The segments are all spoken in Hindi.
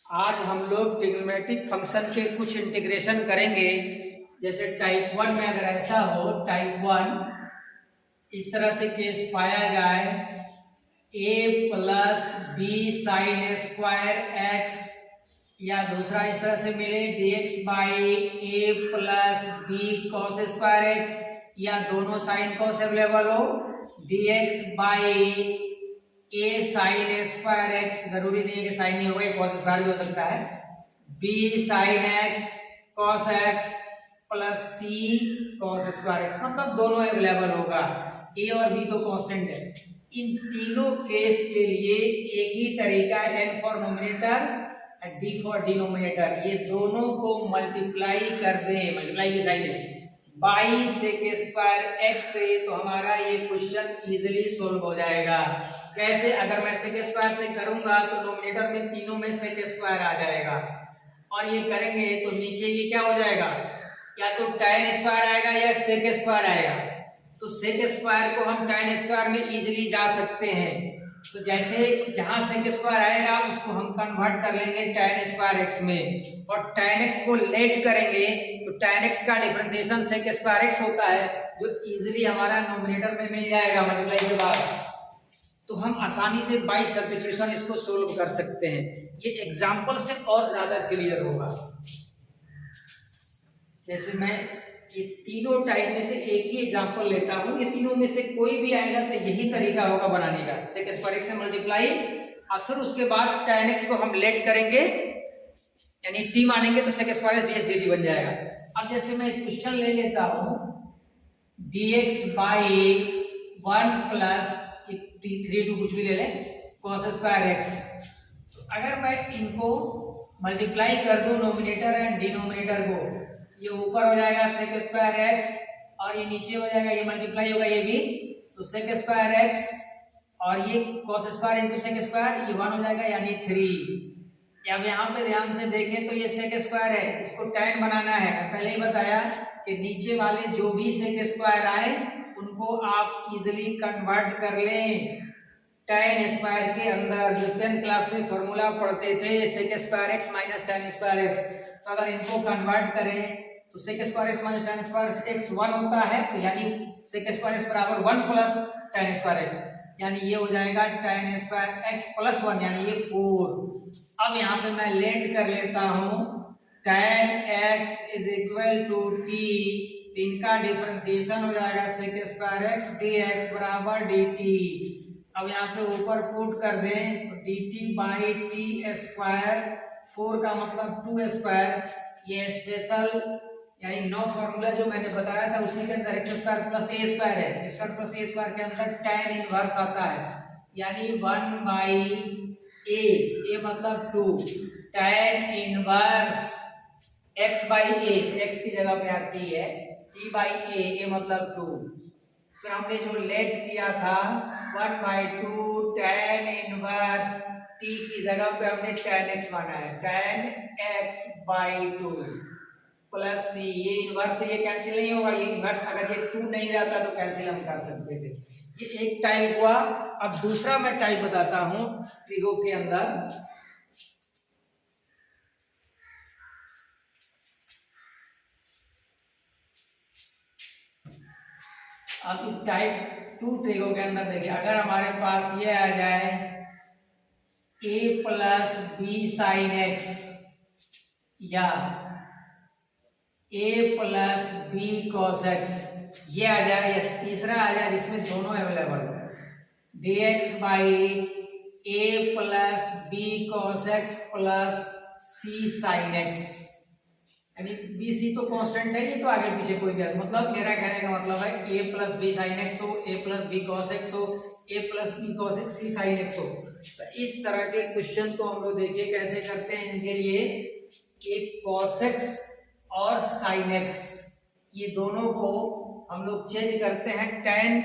आज हम लोग ट्रिग्नोमेट्रिक फंक्शन के कुछ इंटीग्रेशन करेंगे। जैसे टाइप 1 में अगर ऐसा हो, टाइप 1 इस तरह से केस पाया जाए, a plus B sine square X, या दूसरा इस तरह से मिले dx by A plus B cos square X, या दोनों साइन कॉस अवेलेबल हो, dx by A sine square X, जरूरी नहीं है कि साइन ही होगा, कॉस स्क्वायर भी हो सकता है, B sine x cos x plus C cos square x, मतलब दोनों अवेलेबल होगा। ए और बी तो कांस्टेंट है। इन तीनों केस के लिए एक ही तरीका, N for numerator D for denominator, ये दोनों को मल्टीप्लाई कर दें, मल्टीप्लाई की साइन है बाई सेक स्क्वायर एक्स से, तो हमारा ये क्वेश्चन इजीली सोल्व हो जाएगा। कैसे? अगर मैं सेक स्क्वायर से करूंगा तो नोमिनेटर में तीनों में सेक स्क्वायर आ जाएगा, और ये करेंगे तो नीचे ये क्या हो जाएगा, या तो tan स्क्वायर आएगा या सेक स्क्वायर आएगा। तो सेक स्क्वायर को हम tan स्क्वायर में इजीली जा सकते हैं, तो जैसे जहां सेक स्क्वायर आएगा उसको हम कन्वर्ट कर लेंगे tan स्क्वायर x में, और tan x को लेट करेंगे तो tan x का डिफरेंशिएशन सेक स्क्वायर x होता है, जो इजीली हमारा नोमिनेटर में मिल जाएगा मल्टीप्लाई के बाद। तो हम आसानी से बाय सब्स्टिट्यूशन इसको सोल्व कर सकते हैं। ये एग्जांपल से और ज्यादा क्लियर होगा। जैसे मैं ये तीनों टाइप में से एक ही एग्जांपल लेता हूं, ये तीनों में से कोई भी आएगा तो यही तरीका होगा बनाने का, सेक स्क्वायर एक्स से मल्टीप्लाई, और फिर उसके बाद tan x को हम लेट करेंगे, यानी t मानेंगे तो सेक स्क्वायर ds dt बन जाएगा। अब जैसे मैं क्वेश्चन ले लेता हूं, dx बाई 1 प्लस 3 कुछ भी ले लें cos स्क्वायर x, तो अगर मैं इनको मल्टीप्लाई कर दूं नोमिनेटर एंड डिनोमिनेटर को, ये ऊपर हो जाएगा सेक स्क्वायर एक्स, और ये नीचे हो जाएगा, ये मल्टीप्लाई होगा ये भी, तो सेक स्क्वायर एक्स और ये cos square into sec square, ये 1 हो जाएगा यानी 3। अब यहाँ पे ध्यान से देखें तो ये सेक स्क्वायर है, इसको tan बनाना है। मैं पहले ही बताया कि नीचे वाले जो भी सेक स्क्वायर आए उनको आप इजीली कन्वर्ट कर लें tan स्क्वायर के अंदर। जो 10th क्लास में फॉर्मूला पढ़ते थे sec square X minus tan square X, तो अगर इनको कन्वर्ट करें तो sec square X minus tan square X 1 होता है, तो यानी सेक स्क्वायर एक्स बराबर 1 प्लस tan स्क्वायर एक्स, यानी ये हो जाएगा tan स्क्वायर एक्स प्लस 1, यानी ये 4। अब यहाँ पे मैं लेट कर लेता हूँ tan x is equal to t, इनका डिफरेंशिएशन हो जाएगा सेक स्क्वायर एक्स dx बराबर dt। अब यहाँ पे ऊपर पुट कर दें तो dt बाई टी स्क्वायर, 4 का मतलब 2 स्क्वायर, ये स्पेशल यानी नो फॉर्मूला जो मैंने बताया था उसी के अंदर x square plus a square है, x square plus a square के अंदर tan इनवर्स आता है, यानी 1 बाई a मतलब 2, tan inverse x by a, x की जगह पे यहाँ t है, t बाई a मतलब 2। फिर हमने जो लेट किया था 1 बाई 2 tan इनवर्स t की जगह पे हमने tan x माना है, tan x by 2 plus c, ये इनवर्स से ये कैंसिल नहीं होगा, ये इनवर्स अगर ये 2 नहीं रहता तो कैंसिल हम कर सकते थे। ये एक टाइप हुआ। अब दूसरा मैं टाइप बताता हूं ट्रिगो के अंदर। अब टाइप 2 ट्रिगो के अंदर देखिए, अगर हमारे पास ये आ जाए a plus B sine X, या a plus B cos X, ये आ जाए, या तीसरा आ जाए जिसमें दोनों अवेलेबल हो, dx by a plus B cos x plus c sine X, यानी बी सी तो कांस्टेंट है, ये तो आगे पीछे कोई भी, मतलब मेरा कहने का मतलब है a plus B sine X हो, a plus B cos X हो, a plus B cos X C sine X हो। तो इस तरह के क्वेश्चन को हम लोग देखिए कैसे करते हैं। इनके लिए एक cos x और sin x, ये दोनों को हम लोग चेंज करते हैं tan,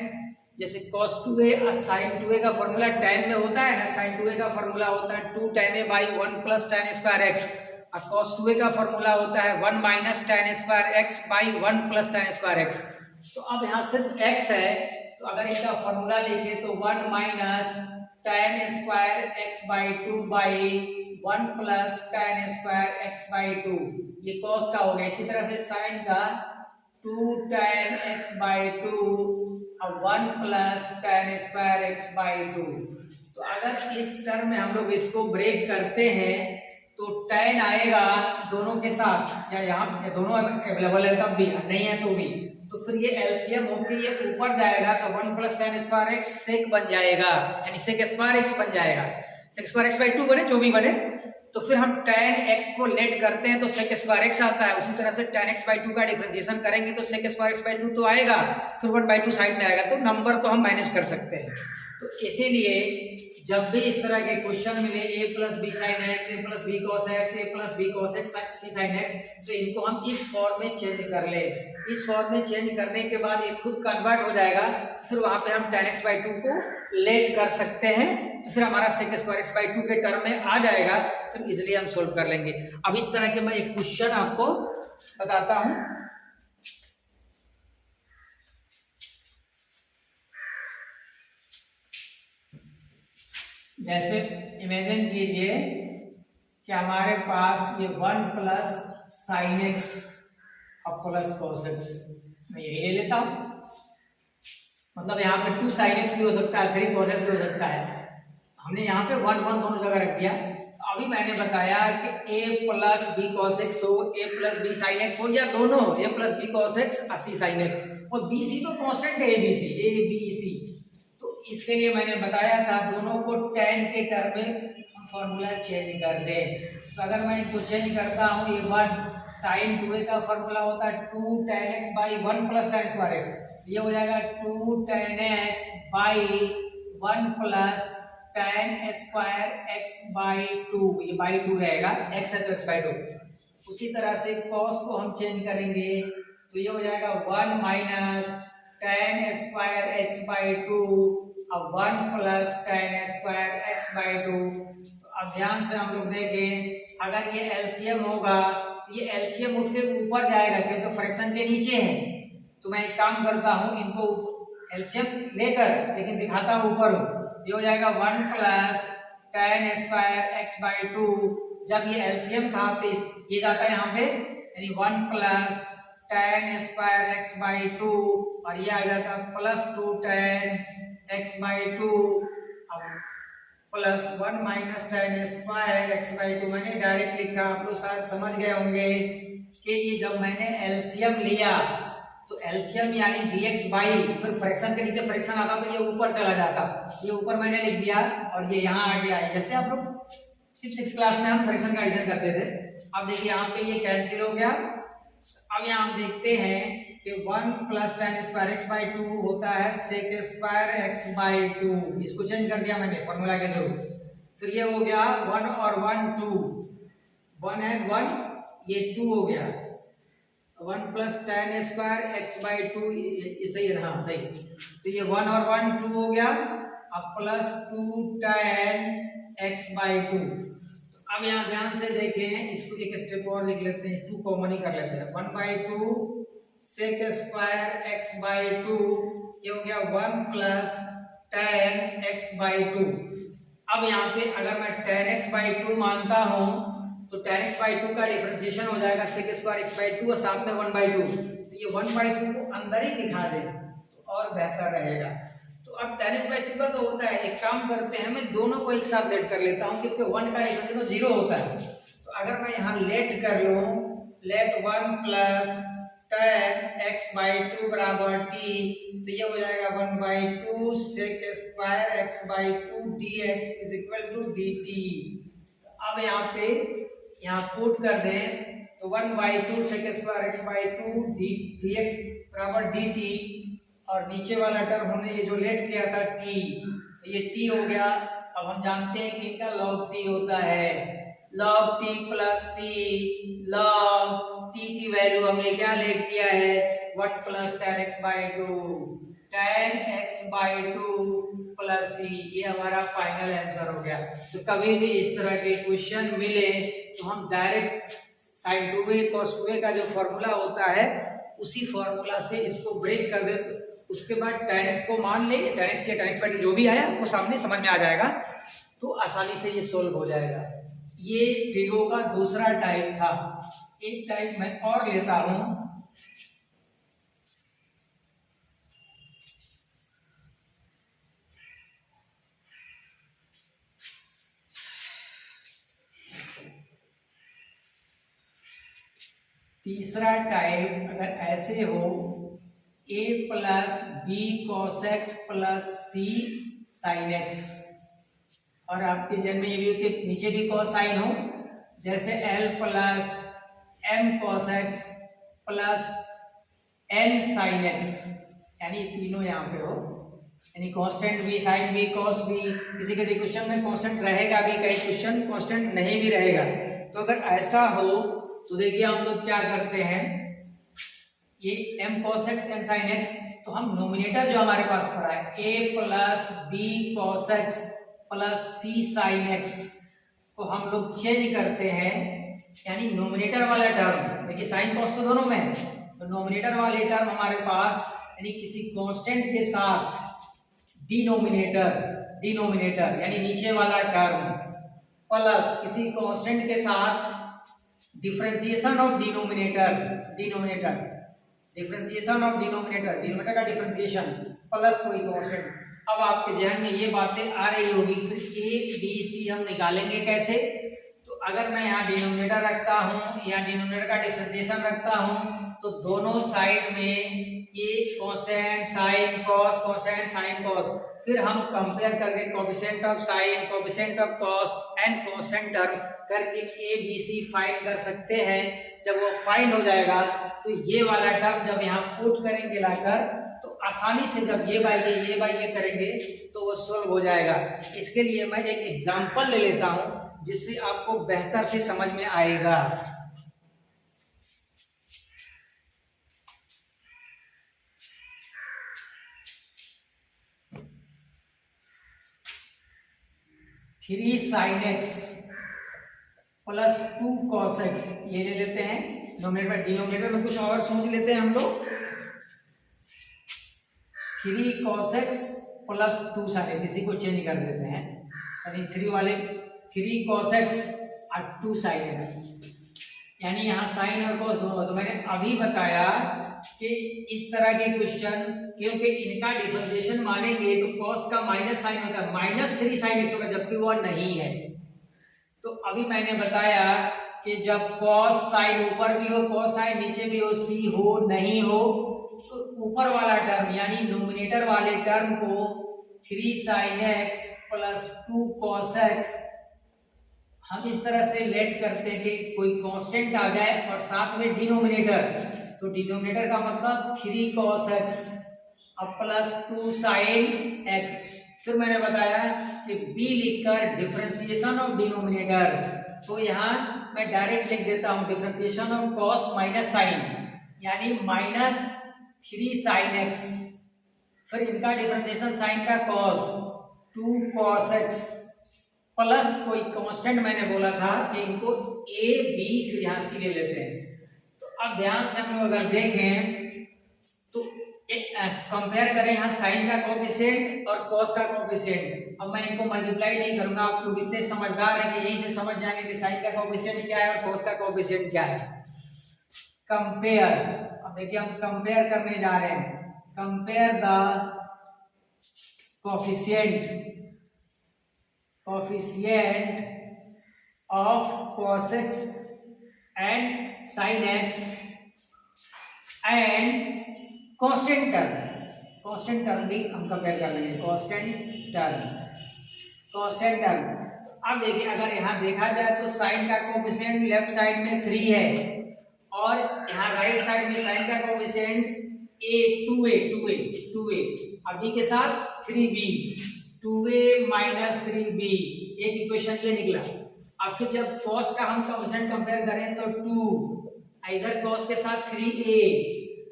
जैसे cos 2a और sin 2a का फॉर्मूला tan में होता है ना, sin 2a का फॉर्मूला होता है 2 tan a by 1 plus tan square x, और cos 2a का फॉर्मूला होता है 1 minus tan square x by 1 plus tan square x। तो अब यहाँ सिर्फ x है, तो अगर इसका फॉर्मूला लिखे तो 1 minus tan square x by two by 1 plus tan square x by to, ये cos का हो गया। इसी तरह से sin का 2 tan x बाई टू और 1 plus tan square x by two. तो अगर इस टर्म में हम लोग इसको ब्रेक करते हैं तो tan आएगा दोनों के साथ, या यहाँ दोनों अवेलेबल है तब भी, नहीं है तो भी, तो फिर ये एलसीएम होके ये ऊपर जाएगा तो 1 plus tan square x sec बन जाएगा, यानी सेक स्क्वायर x बन जाएगा। Sec square x by two बने, जो भी बने, तो फिर हम tan x को लेट करते हैं तो सेक स्क्वायर x आता है। उसी तरह से tan x बाई टू का डिफरेंशिएशन करेंगे तो sec square x by two तो आएगा, फिर 1 बाई टू साइड में आएगा, तो नंबर तो हम मैनेज कर सकते हैं। तो इसीलिए जब भी इस तरह के क्वेश्चन मिले a plus B sine X, A plus B cos X, A plus B cos X C sine X, तो इनको हम इस फॉर्म में चेंज कर ले। इस फॉर्म में चेंज करने के बाद ये खुद कन्वर्ट हो जाएगा, फिर वहां पे हम tan x बाई टू को लेट कर सकते हैं, तो फिर हमारा sec square x by two के टर्म में आ जाएगा, फिर इजिली हम सोल्व कर लेंगे। अब इस तरह के मैं एक क्वेश्चन आपको बताता हूं। जैसे इमेजिन कीजिए कि हमारे पास ये 1 प्लस साइन एक्स और प्लस कॉस एक्स, मैं यही ले लेता हूं, मतलब यहाँ पे 2 साइन एक्स भी हो सकता है, 3 कॉस एक्स भी हो सकता है। हमने यहाँ पे 1 1 दोनों जगह रख दिया। तो अभी मैंने बताया कि a plus B cos X हो, a plus B sine X हो, या दोनों हो, a plus B cos X और c साइन एक्स, और बी सी तो कांस्टेंट है, a बी सी। इसके लिए मैंने बताया था दोनों को tan के टर्म में हम फॉर्मूला चेंज कर दें। तो अगर मैं इनको चेंज करता हूँ, ये 1 sin 2a का फॉर्मूला होता है 2 tan x by 1 plus tan square x, ये हो जाएगा 2 tan x by 1 plus tan square x by 2, ये बाई 2 रहेगा, x है तो x बाई 2। उसी तरह से cos को हम चेंज करेंगे तो ये हो जाएगा 1 minus tan square x by 2 और 1 plus tan square x by 2। तो अब ध्यान से हम लोग देखें, अगर ये एलसीएम होगा तो ये एलसीएम उठ के ऊपर जाएगा क्योंकि फ्रैक्शन के नीचे है। तो मैं एक काम करता हूँ, इनको एलसीएम लेकर लेकिन दिखाता हूँ ऊपर हूँ, ये हो जाएगा 1 plus tan square x by 2। जब ये एलसीएम था तो ये जाता है यहाँ पे, यानी 1 plus tan square x by 2, और ये आ जाता plus 2 tan x by 2 plus 1 minus tan square x by 2। मैंने डायरेक्ट लिखा, आप लोग शायद समझ गए होंगे कि ये जब मैंने एलसीएम लिया तो एलसीएम यानी dx बाई, फिर फ्रैक्शन के नीचे फ्रैक्शन आता तो ये ऊपर चला जाता, ये ऊपर मैंने लिख दिया और ये यहाँ आ गया है। जैसे आप लोग सिर्फ 6 क्लास में हम फ्रैक्शन का एडिशन करते थे। अब देखिए यहाँ पे ये कैंसिल हो गया। अब यहाँ हम देखते हैं कि 1 plus tan square x by 2 होता है सेक स्क्वायर x बाई 2। इसको चेंज कर दिया मैंने फॉर्मूला के थ्रू। फिर ये हो गया 1 और 1 2, 1 एंड 1 ये 2 हो गया, 1 plus tan square x by 2, ये सही है, हाँ सही। तो ये 1 और 1 2 हो गया, अब प्लस 2 tan x बाई 2। अब यहाँ ध्यान से देखें, इसको एक स्टेप और लिख लेते हैं, 2 कॉमन ही कर लेते हैं। 1 by 2 sec square x by 2, ये हो गया 1 प्लस tan x बाई 2। अब यहाँ पे अगर मैं tan x बाई 2 मानता हूँ तो tan x बाई 2 का डिफरेंशिएशन हो जाएगा सेक स्क्वायर x बाई 2 और साथ में 1 बाई 2। तो ये 1 बाई 2 को अंदर ही दिखा दे तो और बेहतर रहेगा। तो अब tan x बाई 2 का तो होता है, एक काम करते हैं, मैं दोनों को एक साथ लेट कर लेता हूँ क्योंकि 1 का डिफरेंशिएशन तो 0 होता है। तो अगर मैं यहाँ लेट कर लूँ, let 1 plus tan x by 2 बराबर t, तो ये हो जाएगा 1 by 2 sec square x by 2 dx is equal to dt। अब यहाँ पुट कर दें तो 1 by 2 sec square x by 2 dx बराबर dt, और नीचे वाला टर्म हमने ये जो लेट किया था t, तो ये t हो गया। अब हम जानते हैं कि इनका log t होता है, log t plus c, log t की वैल्यू हमने क्या लेट किया है, 1 plus tan x by 2, tan x by 2 plus c, ये हमारा फाइनल आंसर हो गया। तो कभी भी इस तरह के क्वेश्चन मिले तो हम direct sin 2a cos 2a का जो फॉर्मूला होता है उसी फॉर्मूला से इसको ब्रेक कर दे उसके बाद tan x को मान लेंगे, tan x या tan x जो भी आया आपको सामने समझ में आ जाएगा, तो आसानी से ये सोल्व हो जाएगा। ये ट्रिगो का दूसरा टाइप था। एक टाइप मैं और लेता हूं, तीसरा टाइप अगर ऐसे हो a plus B cos x plus C sine X, और आपके जन्म में ये भी कि नीचे भी कॉस साइन हो, जैसे l plus M cos x plus N sine X, यानी तीनों यहाँ पे हो, यानी कांस्टेंट भी साइन भी कॉस भी, किसी किसी क्वेश्चन में कांस्टेंट रहेगा भी, कई क्वेश्चन कांस्टेंट नहीं भी रहेगा। तो अगर ऐसा हो तो देखिए हम लोग क्या करते हैं, ये m cos x n sin x, तो हम नोमिनेटर जो हमारे पास पड़ा है a plus B cos x plus c sin x को हम लोग चेंज करते हैं, यानी नोमिनेटर वाला टर्म, देखिए साइन कॉस तो दोनों में है, तो नोमिनेटर वाले टर्म हमारे पास यानी किसी कांस्टेंट के साथ डिनोमिनेटर यानी नीचे वाला टर्म प्लस किसी कांस्टेंट के साथ डिफरेंशिएशन ऑफ डिनोमिनेटर का डिफरेंशिएशन प्लस कोई कांस्टेंट। अब आपके जहन में ये बातें आ रही होगी, फिर ए बी सी हम निकालेंगे कैसे। तो अगर मैं यहाँ डिनोमिनेटर रखता हूँ या डिनोमिनेटर का डिफरेंशिएशन रखता हूँ, तो दोनों साइड में ये कांस्टेंट साइन कॉस, फिर हम कंपेयर करके coefficient of sine, coefficient of cos and constant term करके ए बी सी फाइंड कर सकते हैं। जब वो फाइंड हो जाएगा तो ये वाला टर्म जब यहाँ पुट करेंगे लाकर, तो आसानी से जब ये बाई ये करेंगे तो वो सोल्व हो जाएगा। इसके लिए मैं एक एग्जांपल ले लेता हूँ जिससे आपको बेहतर से समझ में आएगा। Three sine x plus 2 cos x, ये ले लेते हैं नोमिनेटर। डिनोमिनेटर में कुछ और सोच लेते हैं हम लोग, 3 cos x plus 2 sin x, इसी को चेंज कर देते हैं, यानी 3 cos x और 2 sin x, यानी यहाँ साइन और cos दोनों। तो मैंने अभी बताया कि इस तरह के क्वेश्चन क्योंकि इनका डिफरेंशिएशन मानेंगे तो cos का माइनस साइन होता है, -3 sin x होगा, जबकि वो नहीं है। तो अभी मैंने बताया कि जब cos साइन ऊपर भी हो, cos साइन नीचे भी हो, c हो नहीं हो, तो ऊपर वाला टर्म यानी नोमिनेटर वाले टर्म को 3 sin x plus 2 cos x हम इस तरह से लेट करते हैं कि कोई कांस्टेंट आ जाए और साथ में डिनोमिनेटर, तो डिनोमिनेटर का मतलब 3 cos x अब प्लस 2 sin x। फिर मैंने बताया कि b लिखकर डिफरेंशिएशन ऑफ डिनोमिनेटर, तो यहाँ मैं डायरेक्ट लिख देता हूँ differentiation of cos minus sine, यानी -3 sin x, फिर इनका डिफरेंशिएशन साइन का cos 2 cos x प्लस कोई कांस्टेंट मैंने बोला था कि इनको a b फिर यहाँ c ले लेते हैं। तो अब ध्यान से हम लोग अगर देखें तो कंपेयर करें यहाँ साइन का कोएफिशिएंट और कॉस का कोएफिशिएंट। अब मैं इनको मल्टीप्लाई नहीं करूंगा, आप लोग इतने समझदार हैं कि यहीं से समझ जाएंगे कि साइन का कोएफिशिएंट क्या है और कॉस का कोएफिशिएंट क्या है। कंपेयर, अब देखिए हम कंपेयर करने जा रहे हैं, compare the coefficient of cos x and sin x and constant term भी हम कंपेयर कर लेंगे, कांस्टेंट टर्म। अब देखिए अगर यहाँ देखा जाए तो साइन का कोएफिशिएंट लेफ्ट साइड में 3 है और यहाँ राइट साइड में साइन का कोएफिशिएंट 2a, अभी के साथ 3b, 2a माइनस 3b, एक इक्वेशन ये निकला। अब फिर जब cos का हम कोएफिशिएंट कंपेयर करें तो 2, इधर cos के साथ 3a,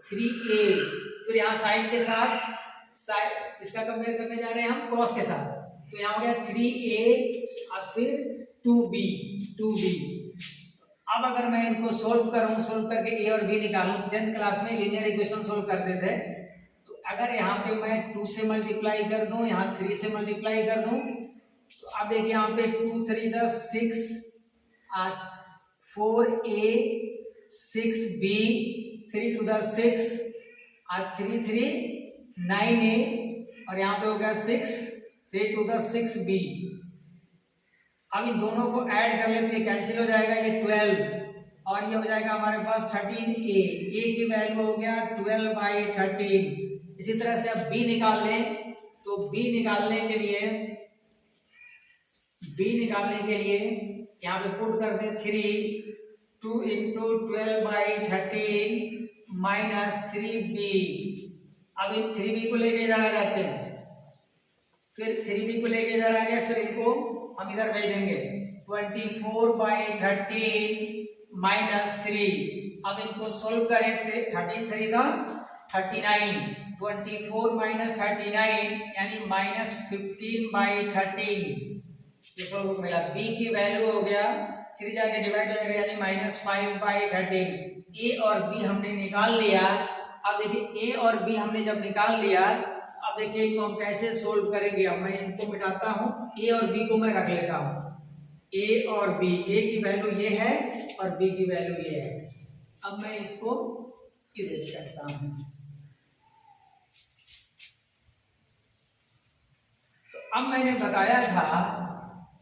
फिर यहाँ साइन के साथ इसका कंपेयर करने जा रहे हैं हम cos के साथ, तो यहाँ हो गया 3a और फिर 2b। अब अगर मैं इनको सोल्व करके a और b निकालूं, 10th क्लास में लीनियर इक्वेशन सोल्व करते थे, तो अगर यहाँ पे मैं 2 से मल्टीप्लाई कर दूं, यहाँ 3 से मल्टीप्लाई कर दूं, तो अब देखिए यहाँ पे 2 3 10 6, 4a 6b, 3 2 10 6, 3 3 9a, और यहाँ पे हो गया 6, 3 2 10 6b। अब इन दोनों को ऐड कर लेते हैं, कैंसिल हो जाएगा, ये 12 और ये हो जाएगा हमारे पास 13a। a की वैल्यू हो गया 12/13। इसी तरह से अब b निकाल लें, तो b निकालने के लिए यहाँ पे पुट कर दे 3, 2 × 12/13 माइनस 3b। अब इन 3b को लेके इधर आ जाते हैं, फिर 3b को लेके इधर आ गया, फिर इनको हम इधर भेज देंगे 24/13 माइनस 3। अब इसको सोल्व करें, 13 3 39, 24 माइनस 39 यानी माइनस 15/13। ये सोल्व मिला। b की वैल्यू हो गया 3 जाके डिवाइड हो जाएगा यानी माइनस 5/13। a और b हमने निकाल लिया। अब देखिए a और b हमने जब निकाल लिया, अब देखिए इनको हम कैसे सोल्व करेंगे। अब मैं इनको मिटाता हूँ, a और b को मैं रख लेता हूँ। a और b, a की वैल्यू ये है और b की वैल्यू ये है। अब मैं इसको इरेज करता हूँ। तो अब मैंने बताया था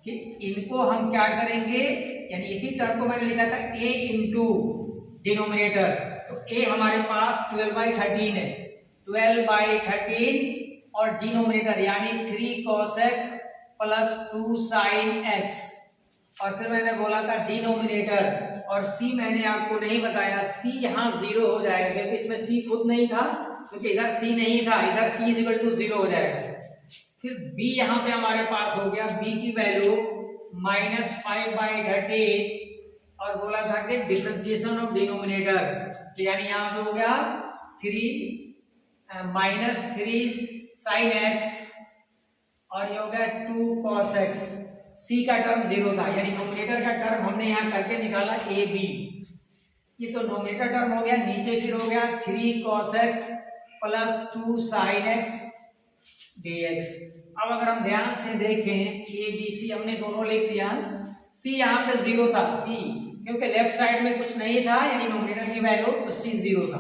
कि इनको हम क्या करेंगे, यानी इसी टर्म को मैंने लिखा था a इंटू डिनोमिनेटर। तो a हमारे पास 12/13 है, 12/13 और डिनोमिनेटर यानी 3 cos x plus 2 sin x। और फिर मैंने बोला था डिनोमिनेटर, और c मैंने आपको नहीं बताया, c यहाँ 0 हो जाएगा क्योंकि इसमें c खुद नहीं था, क्योंकि इधर c नहीं था, इधर c = 0 हो जाएगा। फिर b यहाँ पे हमारे पास हो गया, b की वैल्यू माइनस 5/13 और बोला था कि डिफरेंशिएशन ऑफ डिनोमिनेटर, तो यानी यहाँ पे हो गया 3 माइनस 3 sin x और ये हो गया 2 cos x। c का टर्म 0 था, यानी नोमिनेटर का टर्म हमने यहाँ करके निकाला ab। ये तो नोमिनेटर टर्म हो गया, नीचे फिर हो गया 3 cos x plus 2 sin x dx। अब अगर हम ध्यान से देखें, a b c हमने दोनों लिख दिया। c यहाँ पे 0 था, c क्योंकि लेफ्ट साइड में कुछ नहीं था, यानी नोमिनेटर की वैल्यू, तो c 0 था।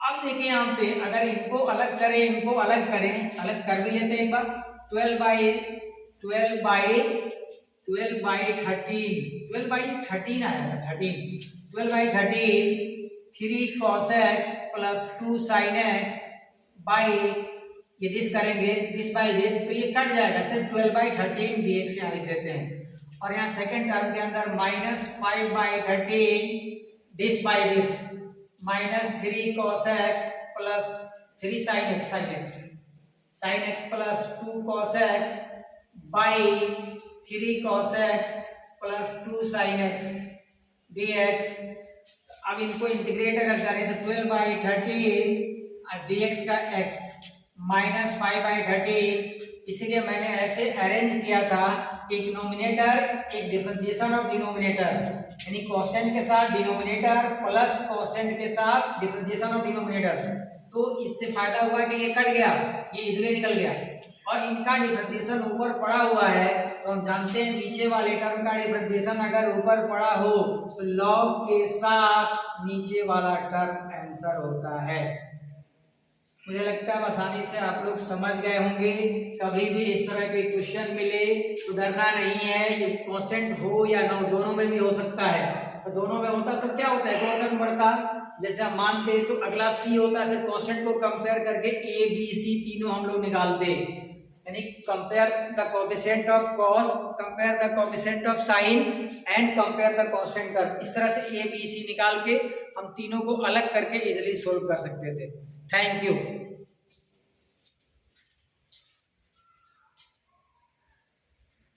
अब देखिए यहाँ पे अगर इनको अलग करें, इनको अलग करें, अलग कर भी लेते हैं एक बार। 12/13 आएगा, 12/13 3 cos x plus 2 sin x by, ये दिस करेंगे, दिस बाई दिस, तो ये कट जाएगा, सिर्फ 12/13 dx यहाँ लिख देते हैं। और यहाँ सेकेंड टर्म के अंदर minus 5/13 this by this, minus 3 cos x plus 3 sin x plus 2 cos x by 3 cos x plus 2 sin x dx। अब इनको इंटीग्रेट अगर करें तो 12/13 dx का x माइनस 5/13, इसीलिए मैंने ऐसे अरेंज किया था, एक नोमिनेटर एक डिफरेंशिएशन ऑफ डिनोमिनेटर, यानी कांस्टेंट के साथ डिनोमिनेटर प्लस कांस्टेंट के साथ डिफरेंशिएशन ऑफ डिनोमिनेटर। तो इससे फायदा हुआ कि ये कट गया, ये इजीली निकल गया, और इनका डिफरेंशिएशन ऊपर पड़ा हुआ है, तो हम जानते हैं नीचे वाले टर्म का डिफरेंशिएशन अगर ऊपर पड़ा हो तो लॉग के साथ नीचे वाला टर्म आंसर होता है। मुझे लगता है आसानी से आप लोग समझ गए होंगे। कभी भी इस तरह के क्वेश्चन मिले तो डरना नहीं है, ये कांस्टेंट हो या ना हो, दोनों में भी हो सकता है। तो दोनों में होता तो क्या होता है, दो टर्म बढ़ता, जैसे हम मानते हैं तो अगला c होता है, फिर कांस्टेंट को कंपेयर करके a b c तीनों हम लोग निकालते, यानी compare the coefficient of cos, compare the coefficient of sin and compare the constant term. इस तरह से a b c निकाल के हम तीनों को अलग करके इजीली सोल्व कर सकते थे। Thank you.